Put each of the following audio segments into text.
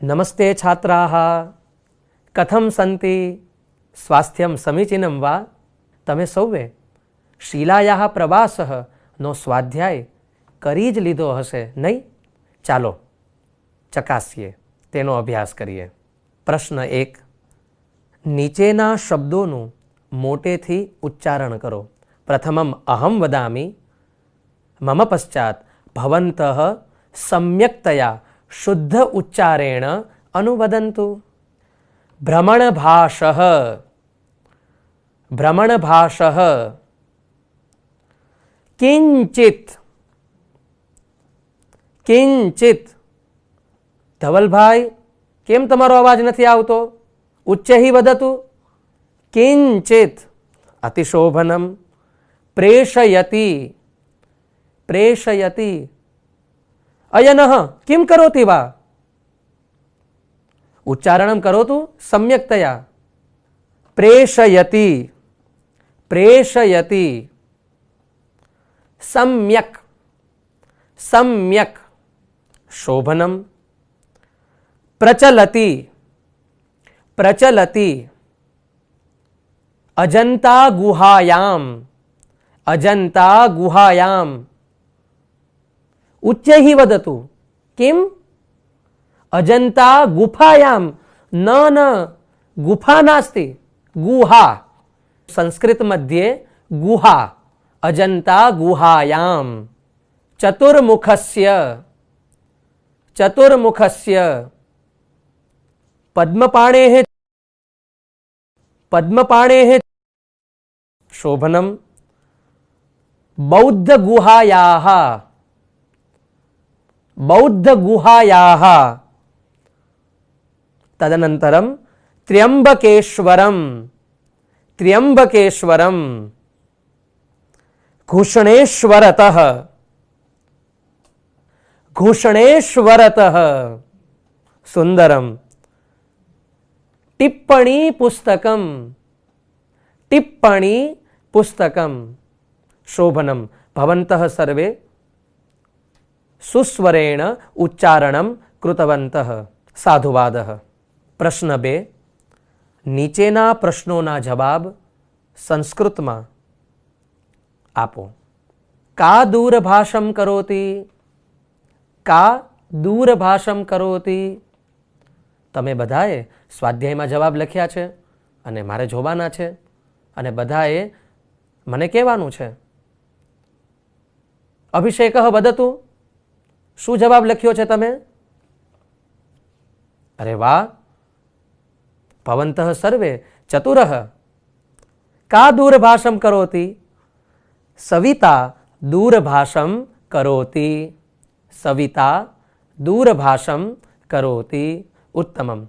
नमस्ते छात्राः, कथं सन्ति? स्वास्थ्यं समीचीनं वा? तमे सौवे शीलायाः प्रवासः नो स्वाध्याय करी ज लीधो हशे नहीं? चालो चकासीए, तेनो अभ्यास करिए। प्रश्न 1, नीचेना शब्दोनुं मोटेथी उच्चारण करो। प्रथमम् अहं वदामि, मम पश्चात् भवन्तः सम्यक्तया शुद्ध उच्चारेण अनुवदन्तु। भ्रमणभाषः, भ्रमणभाषः, किंचित, किंचित। धवलभाई केम तमारो अवाज नहीं आवतो? उच्च ही वदतु। किंचित। अतिशोभनम। प्रेषयति, प्रेषयति। अयनः किं करोति वा? उच्चारणं करोतु सम्यक्तया। प्रेषयति, प्रेषयति। सम्यक्, सम्यक्। शोभनम। प्रचलति, प्रचलति। अजंता गुहायाम, अजंता गुहायाम। उच्च ही वदतु। किम? अजंता गुफायाम। न गुफा नास्ति, गुहा। संस्कृत मध्ये गुहा। अजंता गुहायाम। चतुर्मुखस्य, चतुर्मुखस्य। पद्मपाणेः, पद्मपाणेः। शोभनम। बौद्ध गुहायाः, बौद्ध गुहायाः। तदनन्तरं त्र्यंबकेश्वरम, त्र्यंबकेश्वरम। घुषणेश्वरतः, घुषणेश्वरतः। सुंदरम। टिप्पणी पुस्तकम, टिप्पणी पुस्तकम। शोभनम। भवन्तः सर्वे सुस्वरेण उच्चारणं कृतवन्तः। साधुवादः। प्रश्न 2, नीचेना प्रश्नोना जवाब संस्कृत में आपो। का दूरभाषं करोति? का दूरभाषं करोति? तमे बधाए स्वाध्याय में जवाब लख्या छे अने मारे जोवाना छे अने बधाए मने कहेवानुं छे। अभिषेकः वदतु, शू जवाब लख्यो छे तमे? अरे वाह, भवन्तः सर्वे चतुरः। का दूरभाषं करोति? सविता दूरभाषं करोति, सविता दूरभाषं करोति। उत्तमम्।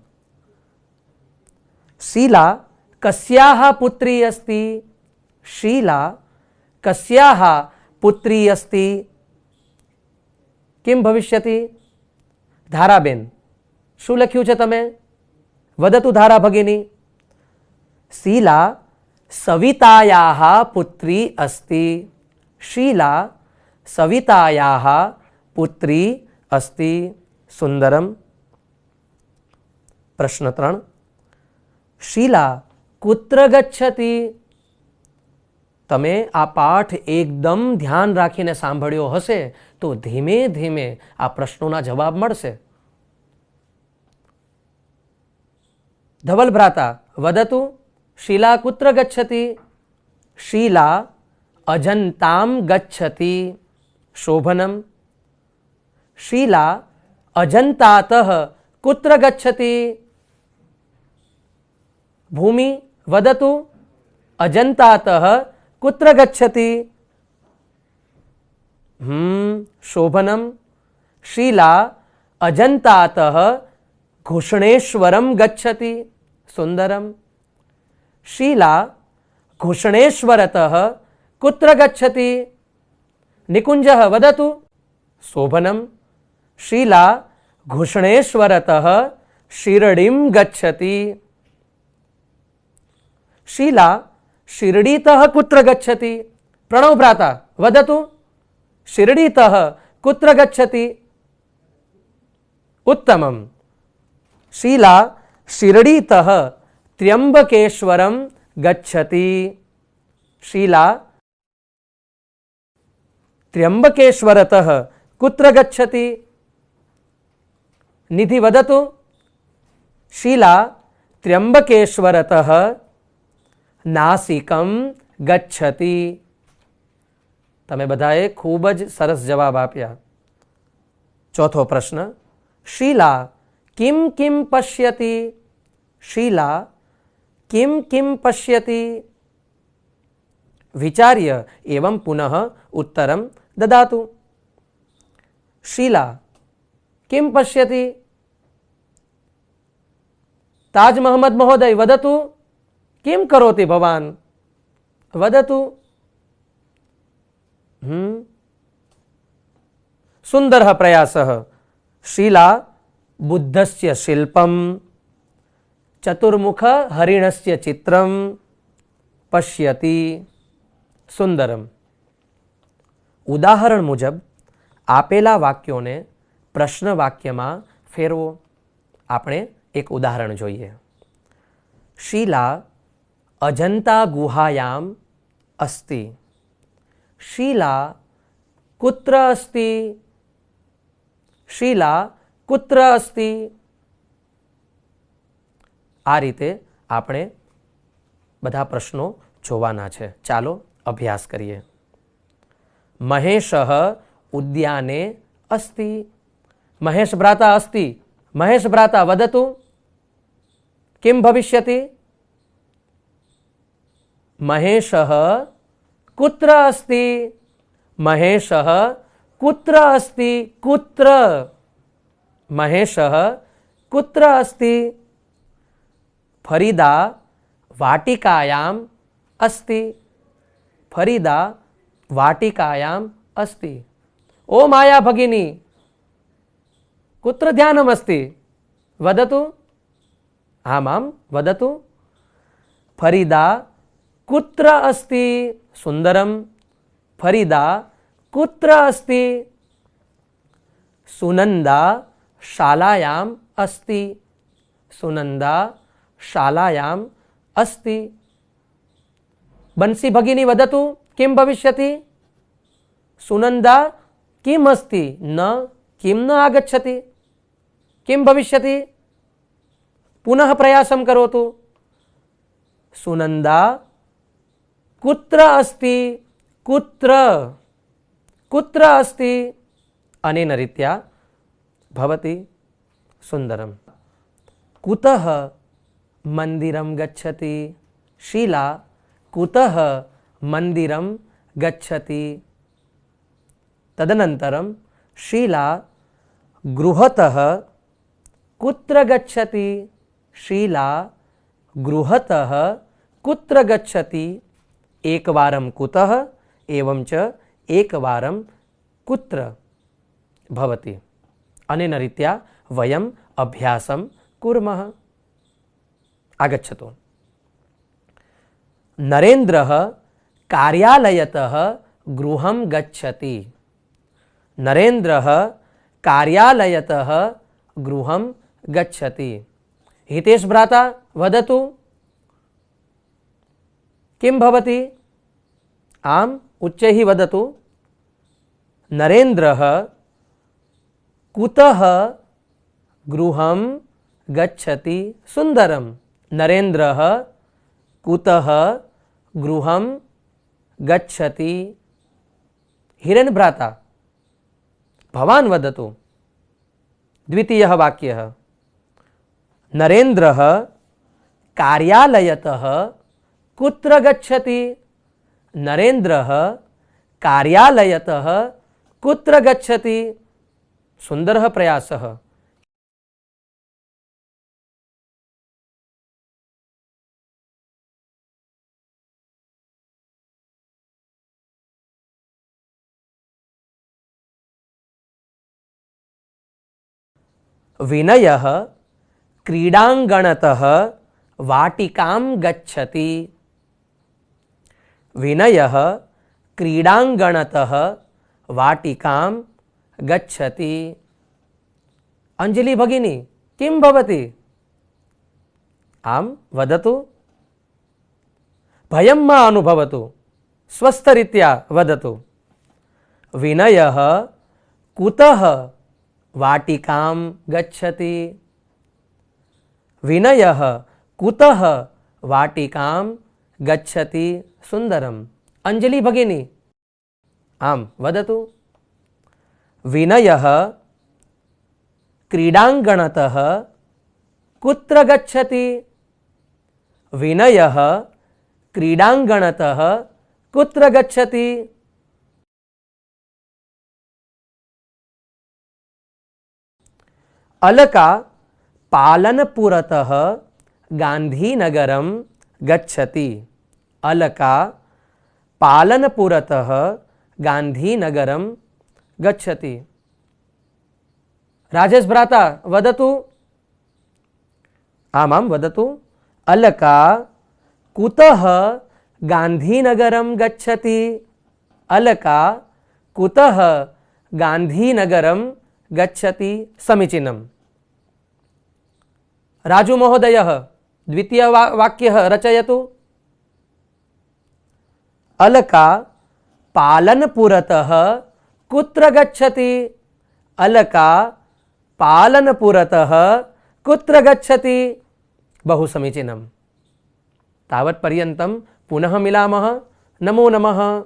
शीला कस्याः पुत्री अस्ति? शीला कस्याः पुत्री अस्ति? किं भविष्यति? धाराबेन, शू लख्यु छे तमे? वदतु धारा भगिनी। शीला सवितायाः पुत्री अस्ति। शीला सवितायाः पुत्री अस्ति। सुंदरम। प्रश्न 3, शीला कुत्र गच्छति? तमे आ पाठ एकदम ध्यान राखीने सांभळ्यो हशे तो धीमे धीमे आ प्रश्नोना जवाब मळशे। धवल भ्राता वदतु, शीला कुत्र गच्छति? शीला अजंतां गच्छति। शोभनम। शीला अजंतातः कुत्र गच्छति? भूमि वदतु, अजंतातः कुत्र गच्छति? शोभनम। शीला अजंतातः घुषणेश्वरम गच्छति। सुंदरम। शीला घुषणेश्वरतः कुत्र गच्छति? निकुंजः वदतु। शोभनम। शीला घुषणेश्वरतः शिरडीं गच्छति। शीला शिरडीतः कुत्र गच्छति? प्रणव भ्राता वदतु, शिरडीतः कुत्र गच्छति? उत्तमम्। शीला शिरडीतः त्र्यंबकेश्वरम गच्छति। शीला त्र्यंबकेश्वरतः कुत्र गच्छति? निधि वदतु। शीला त्र्यंबकेश्वरतः नासिकम गच्छति। તમે બધાએ ખૂબ જ સરસ જવાબ આપ્યા. ચોથો પ્રશ્ન, शीला किम किम पश्यति? शीला किम किम पश्यति? विचार्य एवं पुनः उत्तरं ददातु. शीला किम पश्यति? ताज महमद महोदय वदतु. किम करोति भवान्? वदतु. सुंदरः प्रयासः. शीला बुद्धस्य शिल्पं, चतुर्मुख हरिणस्य चित्रं पश्यति. सुंदरम. उदाहरण मुजब आपेला वाक्यों ने प्रश्न वाक्य में फेरवो. आपणे एक उदाहरण जोईए. शीला अजंता गुहायाम अस्ति. शीला कुत्र अस्ति? शीला कुत्र अस्ति? आ रीते आपणे बधा प्रश्नों जोवाना छे. चालो अभ्यास करिए. महेशः उद्याने अस्ति. महेश भ्राता अस्ति. महेश भ्राता वदतु. किं भविष्यति? महेशः कुत्र अस्ति? महेशः कुत्र अस्ति? कुत्र? महेशः कुत्र अस्ति? फरीदा वाटिकायाम अस्ति. फरीदा वाटिकायाम अस्ति. ओ माया भगिनी कुत्र ध्यानम् अस्ति? वदतु. आमां वदतु. फरीदा कुत्र अस्ति? सुंदरम. फरीदा कुत्र अस्ति? सुनंदा शालायाम अस्ति. सुनंदा शालायाम अस्ति. बंसी भगिनी वदतु. किं भविष्यति? सुनंदा किम अस्ति? न किं न आगच्छति? किं भविष्यति? पुनः प्रयासं करोतु. सुनंदा कुत्र अस्ति? कुत्र? कुत्र अस्ति? अनेन रीत्या भवति. सुंदरम. कुतः मंदिरं गच्छति? शीला कुतः मंदिरं गच्छति? तदनन्तरं शीला गृहतः कुत्र गच्छति? शीला गृहतः कुत्र गच्छति? एकवारं कुतः एवं च एकवारं कुत्र भवति. अनेन रीत्या वयम् अभ्यासं कुर्मः. आगच्छतु. नरेन्द्रः कार्यालयतः गृहं गच्छति. नरेन्द्रः कार्यालयतः गृहं गच्छति. हितेश भ्राता वदतु. किं भवति? आम् उच्चैः वदतु. नरेन्द्रः कुतः गृहं गच्छति? सुंदरम. नरेन्द्रः कुतः गृहं गच्छति? हिरेन भ्राता भवान् वदतु. द्वितीयः वाक्यः. नरेन्द्रः कार्यालयतः कुत्र गच्छति? नरेन्द्रः कार्यालयतः कुत्र गच्छति? सुंदरः प्रयासः. विनयः क्रीडांगणतः वाटिकां गच्छति. विनयः क्रीडांगणतः वाटिकां गच्छति. अंजलि भगिनी किं भवति? आम वदतु। भयं मा अनुभवतु, स्वस्थरीत्या वदतु। विनयः कुतः वाटिकां गच्छति? विनयः कुतः वाटिकां गच्छति? सुंदरम। अंजलि भगिनी, आम वदतु। विनयः क्रीडांगणतः कुत्र गच्छति? विनयः क्रीडांगणतः कुत्र गच्छति? अलका पालनपुरतः गांधीनगरं गच्छति। अलका पालनपुरतः गांधीनगरं गच्छति। राजेश भ्राता वदतु। आमां वदतु। अलका कुतः गांधीनगरं गच्छति? अलका कुतः गांधीनगरं गच्छति? समीचीनम्। राजू महोदयः द्वितीय वाक्यः रचयतु। अलका पालनपुरतः कुत्र गच्छति? अलका पालनपुरतः कुत्र गच्छति? बहु समीचीनम्। तावत्पर्यन्तं पुनः मिलामः। नमो नमः।